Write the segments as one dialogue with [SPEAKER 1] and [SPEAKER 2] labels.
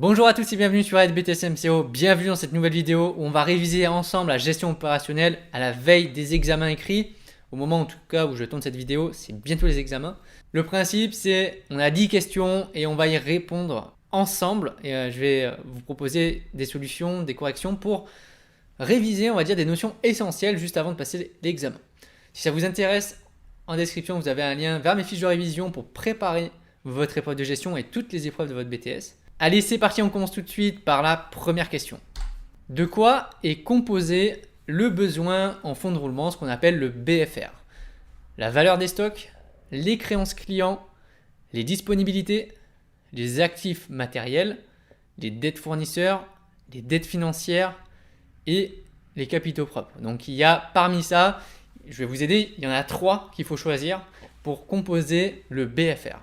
[SPEAKER 1] Bonjour à tous et bienvenue sur ADBTSMCO. Bienvenue dans cette nouvelle vidéo où on va réviser ensemble la gestion opérationnelle à la veille des examens écrits. Au moment en tout cas où je tourne cette vidéo, c'est bientôt les examens. Le principe c'est, on a 10 questions et on va y répondre ensemble. Et je vais vous proposer des solutions, des corrections pour réviser, on va dire, des notions essentielles juste avant de passer l'examen. Si ça vous intéresse, en description vous avez un lien vers mes fiches de révision pour préparer votre épreuve de gestion et toutes les épreuves de votre BTS. Allez, c'est parti, on commence tout de suite par la première question. De quoi est composé le besoin en fonds de roulement, ce qu'on appelle le BFR? La valeur des stocks, les créances clients, les disponibilités, les actifs matériels, les dettes fournisseurs, les dettes financières et les capitaux propres. Donc il y a parmi ça, je vais vous aider, il y en a 3 qu'il faut choisir pour composer le BFR.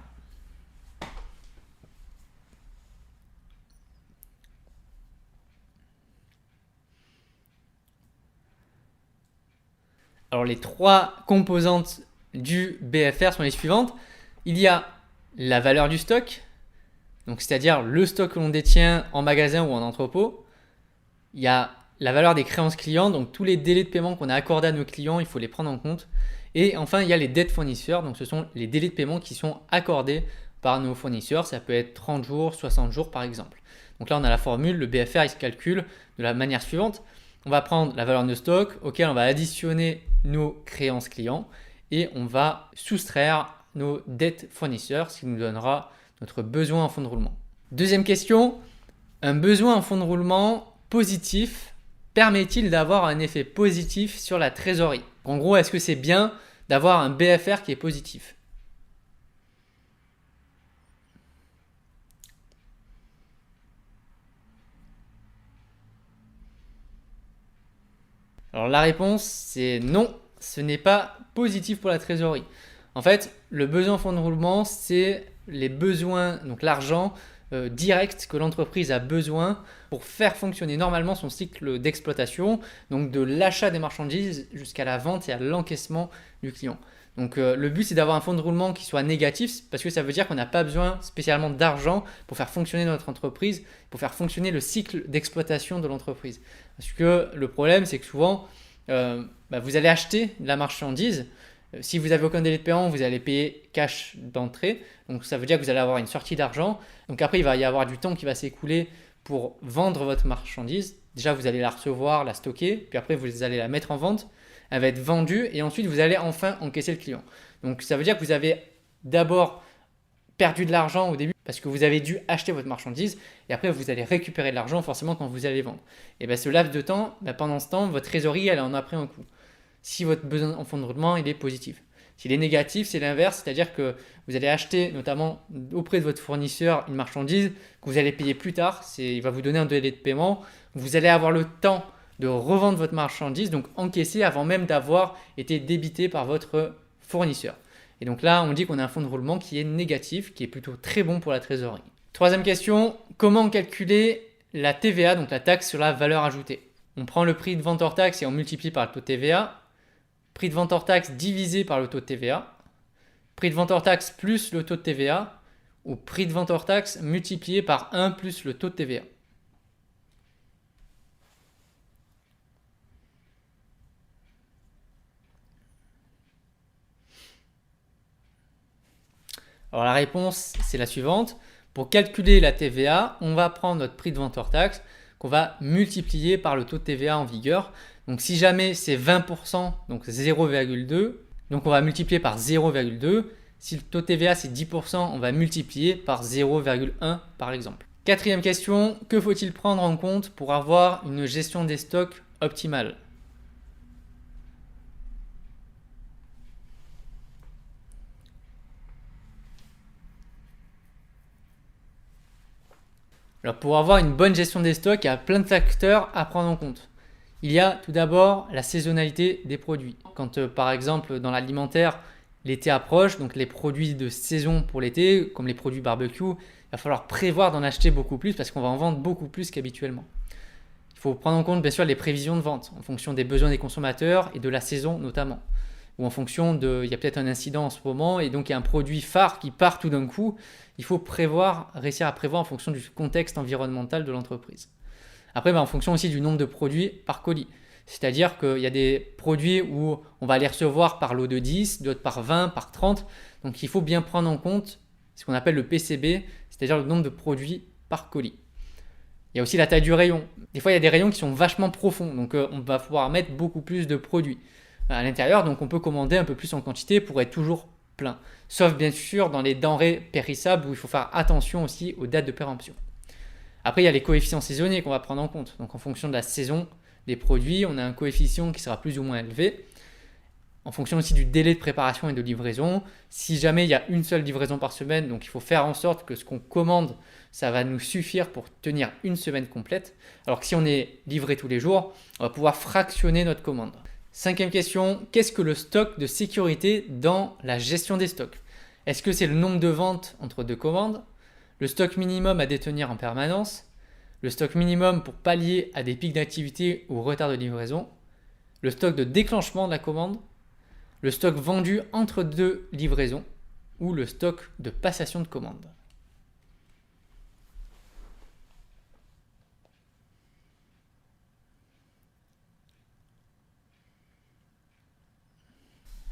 [SPEAKER 1] Alors les 3 composantes du BFR sont les suivantes. Il y a la valeur du stock, donc c'est-à-dire le stock que l'on détient en magasin ou en entrepôt. Il y a la valeur des créances clients, donc tous les délais de paiement qu'on a accordés à nos clients, il faut les prendre en compte. Et enfin, il y a les dettes fournisseurs, donc ce sont les délais de paiement qui sont accordés par nos fournisseurs. Ça peut être 30 jours, 60 jours par exemple. Donc là, on a la formule, le BFR, il se calcule de la manière suivante. On va prendre la valeur de stock auquel on va additionner nos créances clients et on va soustraire nos dettes fournisseurs, ce qui nous donnera notre besoin en fonds de roulement. Deuxième question, un besoin en fonds de roulement positif permet-il d'avoir un effet positif sur la trésorerie? En gros, est-ce que c'est bien d'avoir un BFR qui est positif? Alors la réponse c'est non, ce n'est pas positif pour la trésorerie. En fait, le besoin en fonds de roulement, c'est les besoins, donc l'argent direct que l'entreprise a besoin pour faire fonctionner normalement son cycle d'exploitation, donc de l'achat des marchandises jusqu'à la vente et à l'encaissement du client. Donc le but c'est d'avoir un fonds de roulement qui soit négatif parce que ça veut dire qu'on n'a pas besoin spécialement d'argent pour faire fonctionner notre entreprise, pour faire fonctionner le cycle d'exploitation de l'entreprise. Parce que le problème c'est que souvent vous allez acheter de la marchandise. Si vous n'avez aucun délai de paiement, vous allez payer cash d'entrée. Donc ça veut dire que vous allez avoir une sortie d'argent. Donc après, il va y avoir du temps qui va s'écouler pour vendre votre marchandise. Déjà, vous allez la recevoir, la stocker, puis après, vous allez la mettre en vente. Elle va être vendue et ensuite, vous allez enfin encaisser le client. Donc ça veut dire que vous avez d'abord perdu de l'argent au début parce que vous avez dû acheter votre marchandise et après vous allez récupérer de l'argent forcément quand vous allez vendre. Et bien ce laps de temps, pendant ce temps, votre trésorerie elle en a pris un coup. Si votre besoin en fonds de roulement il est positif. S'il est négatif, c'est l'inverse, c'est-à-dire que vous allez acheter notamment auprès de votre fournisseur une marchandise que vous allez payer plus tard, il va vous donner un délai de paiement, vous allez avoir le temps de revendre votre marchandise, donc encaisser avant même d'avoir été débité par votre fournisseur. Et donc là, on dit qu'on a un fonds de roulement qui est négatif, qui est plutôt très bon pour la trésorerie. Troisième question, comment calculer la TVA, donc la taxe sur la valeur ajoutée? On prend le prix de vente hors taxe et on multiplie par le taux de TVA. Prix de vente hors taxe divisé par le taux de TVA. Prix de vente hors taxe plus le taux de TVA. Ou prix de vente hors taxe multiplié par 1 plus le taux de TVA. Alors la réponse, c'est la suivante. Pour calculer la TVA, on va prendre notre prix de vente hors taxe qu'on va multiplier par le taux de TVA en vigueur. Donc si jamais c'est 20%, donc 0,2, donc on va multiplier par 0,2. Si le taux de TVA c'est 10%, on va multiplier par 0,1 par exemple. Quatrième question, que faut-il prendre en compte pour avoir une gestion des stocks optimale? Alors pour avoir une bonne gestion des stocks, il y a plein de facteurs à prendre en compte. Il y a tout d'abord la saisonnalité des produits. Quand par exemple dans l'alimentaire, l'été approche, donc les produits de saison pour l'été, comme les produits barbecue, il va falloir prévoir d'en acheter beaucoup plus parce qu'on va en vendre beaucoup plus qu'habituellement. Il faut prendre en compte bien sûr les prévisions de vente en fonction des besoins des consommateurs et de la saison notamment. ou en fonction de, il y a peut-être un incident en ce moment et donc il y a un produit phare qui part tout d'un coup. Il faut réussir à prévoir en fonction du contexte environnemental de l'entreprise. Après, en fonction aussi du nombre de produits par colis. C'est-à-dire qu'il y a des produits où on va les recevoir par lot de 10, d'autres par 20, par 30. Donc il faut bien prendre en compte ce qu'on appelle le PCB, c'est-à-dire le nombre de produits par colis. Il y a aussi la taille du rayon. Des fois, il y a des rayons qui sont vachement profonds, donc on va pouvoir mettre beaucoup plus de produits à l'intérieur, donc on peut commander un peu plus en quantité pour être toujours plein. Sauf bien sûr dans les denrées périssables où il faut faire attention aussi aux dates de péremption. Après, il y a les coefficients saisonniers qu'on va prendre en compte. Donc en fonction de la saison des produits, on a un coefficient qui sera plus ou moins élevé. En fonction aussi du délai de préparation et de livraison. Si jamais il y a une seule livraison par semaine, donc il faut faire en sorte que ce qu'on commande, ça va nous suffire pour tenir une semaine complète. Alors que si on est livré tous les jours, on va pouvoir fractionner notre commande. 5e question, qu'est-ce que le stock de sécurité dans la gestion des stocks? Est-ce que c'est le nombre de ventes entre 2 commandes? Le stock minimum à détenir en permanence? Le stock minimum pour pallier à des pics d'activité ou retard de livraison? Le stock de déclenchement de la commande? Le stock vendu entre 2 livraisons? Ou le stock de passation de commande?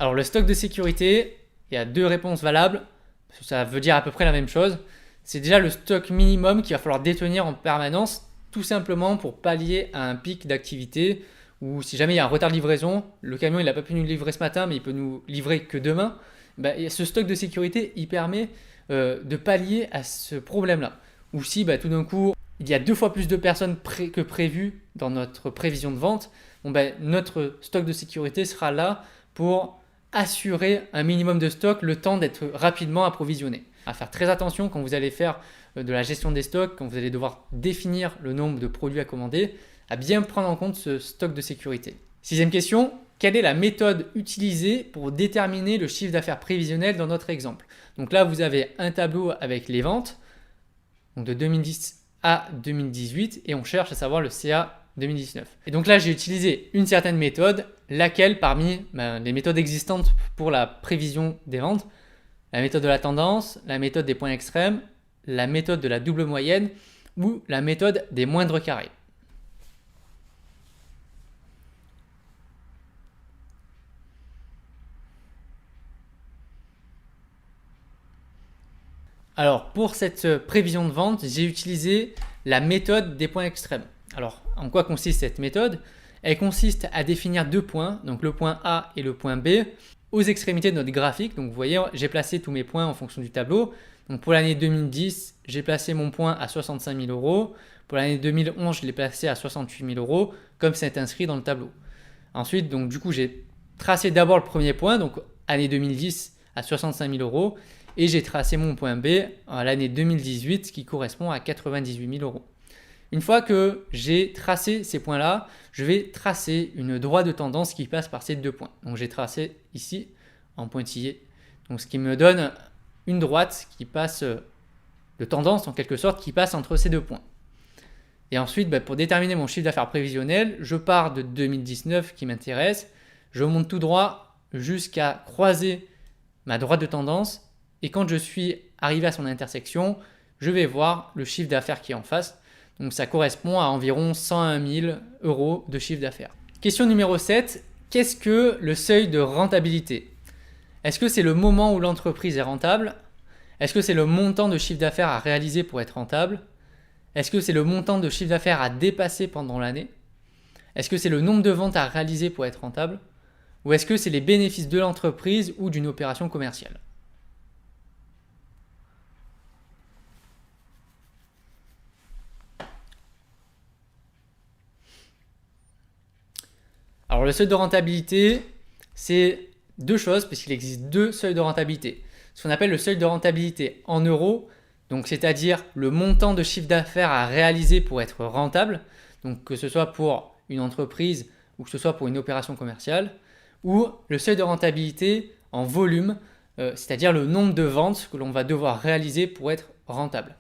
[SPEAKER 1] Alors le stock de sécurité, il y a 2 réponses valables, parce que ça veut dire à peu près la même chose. C'est déjà le stock minimum qu'il va falloir détenir en permanence, tout simplement pour pallier à un pic d'activité, ou si jamais il y a un retard de livraison, le camion il n'a pas pu nous livrer ce matin, mais il peut nous livrer que demain, ce stock de sécurité, il permet de pallier à ce problème-là. Ou si tout d'un coup, il y a 2 fois plus de personnes que prévu dans notre prévision de vente, notre stock de sécurité sera là pour assurer un minimum de stock, le temps d'être rapidement approvisionné. À faire très attention quand vous allez faire de la gestion des stocks, quand vous allez devoir définir le nombre de produits à commander, à bien prendre en compte ce stock de sécurité. 6e question, quelle est la méthode utilisée pour déterminer le chiffre d'affaires prévisionnel dans notre exemple? Donc là, vous avez un tableau avec les ventes, donc de 2010 à 2018, et on cherche à savoir le CA 2019. Et donc là, j'ai utilisé une certaine méthode, laquelle parmi les méthodes existantes pour la prévision des ventes, la méthode de la tendance, la méthode des points extrêmes, la méthode de la double moyenne ou la méthode des moindres carrés. Alors pour cette prévision de vente, j'ai utilisé la méthode des points extrêmes. Alors en quoi consiste cette méthode? Elle consiste à définir 2 points, donc le point A et le point B, aux extrémités de notre graphique. Donc vous voyez, j'ai placé tous mes points en fonction du tableau. Donc pour l'année 2010, j'ai placé mon point à 65 000 euros. Pour l'année 2011, je l'ai placé à 68 000 euros, comme c'est inscrit dans le tableau. Ensuite, donc du coup, j'ai tracé d'abord le premier point, donc année 2010 à 65 000 euros, et j'ai tracé mon point B à l'année 2018, qui correspond à 98 000 euros. Une fois que j'ai tracé ces points-là, je vais tracer une droite de tendance qui passe par ces 2 points. Donc j'ai tracé ici en pointillé, donc ce qui me donne une droite qui passe de tendance en quelque sorte, qui passe entre ces 2 points. Et ensuite, pour déterminer mon chiffre d'affaires prévisionnel, je pars de 2019 qui m'intéresse, je monte tout droit jusqu'à croiser ma droite de tendance, et quand je suis arrivé à son intersection, je vais voir le chiffre d'affaires qui est en face. Donc ça correspond à environ 101 000 euros de chiffre d'affaires. Question numéro 7, qu'est-ce que le seuil de rentabilité? Est-ce que c'est le moment où l'entreprise est rentable? Est-ce que c'est le montant de chiffre d'affaires à réaliser pour être rentable? Est-ce que c'est le montant de chiffre d'affaires à dépasser pendant l'année? Est-ce que c'est le nombre de ventes à réaliser pour être rentable? Ou est-ce que c'est les bénéfices de l'entreprise ou d'une opération commerciale? Alors le seuil de rentabilité, c'est 2 choses, puisqu'il existe 2 seuils de rentabilité. Ce qu'on appelle le seuil de rentabilité en euros, donc c'est-à-dire le montant de chiffre d'affaires à réaliser pour être rentable, donc que ce soit pour une entreprise ou que ce soit pour une opération commerciale, ou le seuil de rentabilité en volume, c'est-à-dire le nombre de ventes que l'on va devoir réaliser pour être rentable.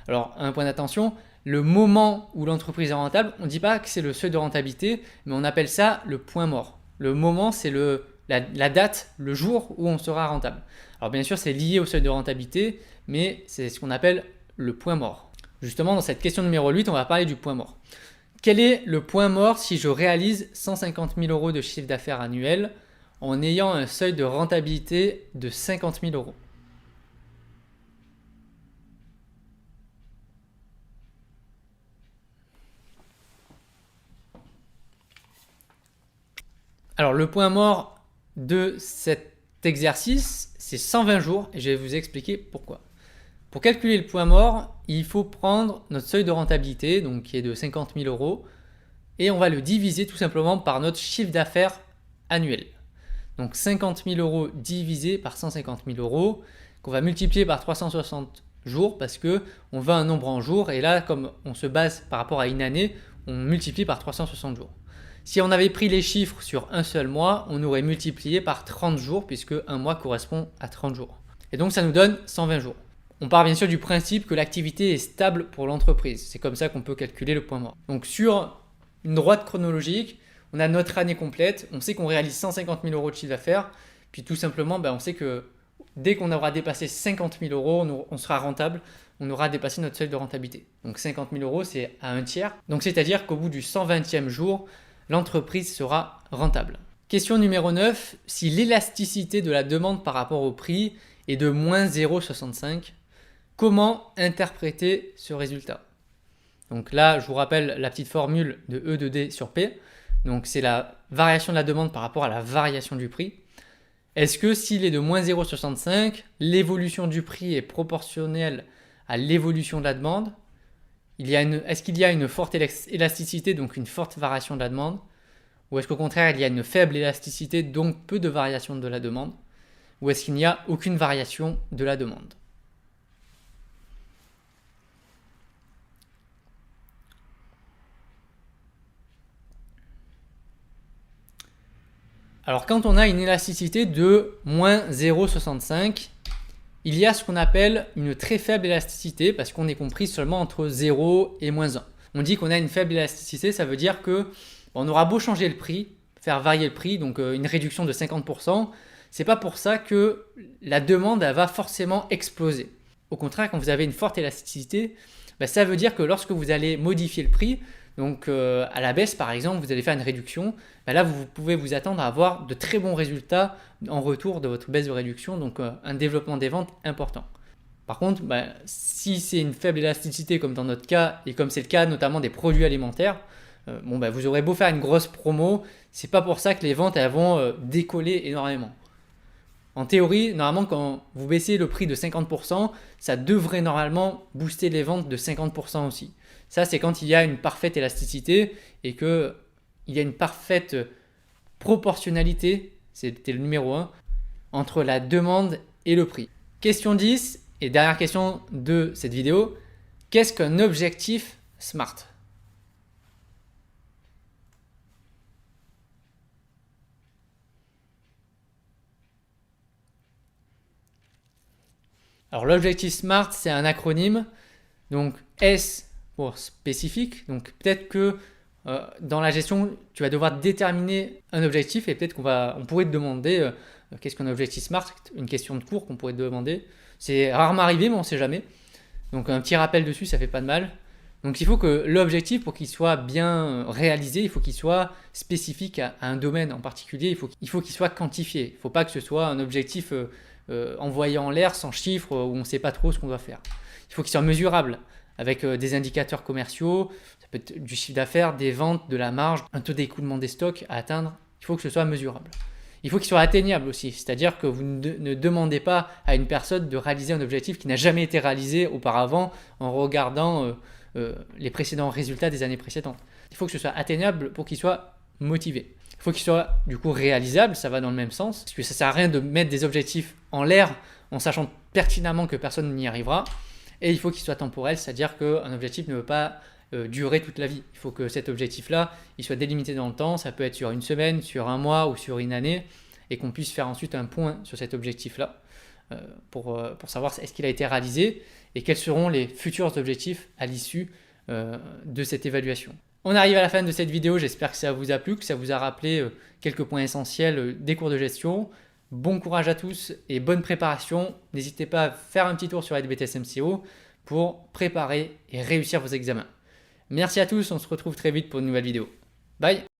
[SPEAKER 1] Alors un point d'attention, le moment où l'entreprise est rentable, on ne dit pas que c'est le seuil de rentabilité, mais on appelle ça le point mort. Le moment, c'est le la date, le jour où on sera rentable. Alors bien sûr, c'est lié au seuil de rentabilité, mais c'est ce qu'on appelle le point mort. Justement, dans cette question numéro 8, on va parler du point mort. Quel est le point mort si je réalise 150 000 euros de chiffre d'affaires annuel en ayant un seuil de rentabilité de 50 000 euros? Alors le point mort de cet exercice, c'est 120 jours et je vais vous expliquer pourquoi. Pour calculer le point mort, il faut prendre notre seuil de rentabilité, donc qui est de 50 000 euros, et on va le diviser tout simplement par notre chiffre d'affaires annuel. Donc 50 000 euros divisé par 150 000 euros, qu'on va multiplier par 360 jours parce que on veut un nombre en jours, et là, comme on se base par rapport à une année, on multiplie par 360 jours. Si on avait pris les chiffres sur un seul mois, on aurait multiplié par 30 jours puisque un mois correspond à 30 jours. Et donc ça nous donne 120 jours. On part bien sûr du principe que l'activité est stable pour l'entreprise. C'est comme ça qu'on peut calculer le point mort. Donc sur une droite chronologique, on a notre année complète. On sait qu'on réalise 150 000 euros de chiffre d'affaires. Puis tout simplement, on sait que dès qu'on aura dépassé 50 000 euros, on sera rentable. On aura dépassé notre seuil de rentabilité. Donc 50 000 euros, c'est à un tiers. Donc c'est-à-dire qu'au bout du 120e jour, l'entreprise sera rentable. Question numéro 9. Si l'élasticité de la demande par rapport au prix est de moins 0,65, comment interpréter ce résultat? Donc là, je vous rappelle la petite formule de E de D sur P. Donc c'est la variation de la demande par rapport à la variation du prix. Est-ce que s'il est de moins 0,65, l'évolution du prix est proportionnelle à l'évolution de la demande? Est-ce qu'il y a une forte élasticité, donc une forte variation de la demande? Ou est-ce qu'au contraire, il y a une faible élasticité, donc peu de variation de la demande? Ou est-ce qu'il n'y a aucune variation de la demande? Alors quand on a une élasticité de moins 0,65, il y a ce qu'on appelle une très faible élasticité parce qu'on est compris seulement entre 0 et moins 1. On dit qu'on a une faible élasticité, ça veut dire que on aura beau changer le prix, faire varier le prix, donc une réduction de 50%, c'est pas pour ça que la demande elle va forcément exploser. Au contraire, quand vous avez une forte élasticité, ça veut dire que lorsque vous allez modifier le prix, donc à la baisse par exemple, vous allez faire une réduction, là vous pouvez vous attendre à avoir de très bons résultats en retour de votre baisse de réduction, donc un développement des ventes important. Par contre, si c'est une faible élasticité comme dans notre cas, et comme c'est le cas notamment des produits alimentaires, vous aurez beau faire une grosse promo, c'est pas pour ça que les ventes elles vont décoller énormément. En théorie, normalement, quand vous baissez le prix de 50%, ça devrait normalement booster les ventes de 50% aussi. Ça, c'est quand il y a une parfaite élasticité et qu'il y a une parfaite proportionnalité, c'était le numéro 1, entre la demande et le prix. Question 10, et dernière question de cette vidéo, qu'est-ce qu'un objectif SMART? Alors l'objectif SMART, c'est un acronyme, donc S pour spécifique, donc peut-être que dans la gestion, tu vas devoir déterminer un objectif et peut-être on pourrait te demander qu'est-ce qu'un objectif SMART, une question de cours qu'on pourrait te demander. C'est rarement arrivé, mais on ne sait jamais. Donc un petit rappel dessus, ça fait pas de mal. Donc il faut que l'objectif, pour qu'il soit bien réalisé, il faut qu'il soit spécifique à un domaine en particulier, il faut qu'il soit quantifié. Il ne faut pas que ce soit un objectif envoyé en l'air sans chiffres où on ne sait pas trop ce qu'on doit faire. Il faut qu'il soit mesurable avec des indicateurs commerciaux, ça peut être du chiffre d'affaires, des ventes, de la marge, un taux d'écoulement des stocks à atteindre. Il faut que ce soit mesurable. Il faut qu'il soit atteignable aussi, c'est-à-dire que vous ne demandez pas à une personne de réaliser un objectif qui n'a jamais été réalisé auparavant en regardant les précédents résultats des années précédentes. Il faut que ce soit atteignable pour qu'il soit motivé. Il faut qu'il soit du coup réalisable, ça va dans le même sens, parce que ça ne sert à rien de mettre des objectifs en l'air en sachant pertinemment que personne n'y arrivera. Et il faut qu'il soit temporel, c'est-à-dire qu'un objectif ne veut pas durer toute la vie. Il faut que cet objectif-là, il soit délimité dans le temps, ça peut être sur une semaine, sur un mois ou sur une année, et qu'on puisse faire ensuite un point sur cet objectif-là pour savoir est-ce qu'il a été réalisé et quels seront les futurs objectifs à l'issue de cette évaluation. On arrive à la fin de cette vidéo, j'espère que ça vous a plu, que ça vous a rappelé quelques points essentiels des cours de gestion. Bon courage à tous et bonne préparation. N'hésitez pas à faire un petit tour sur LBTS MCO pour préparer et réussir vos examens. Merci à tous, on se retrouve très vite pour une nouvelle vidéo. Bye!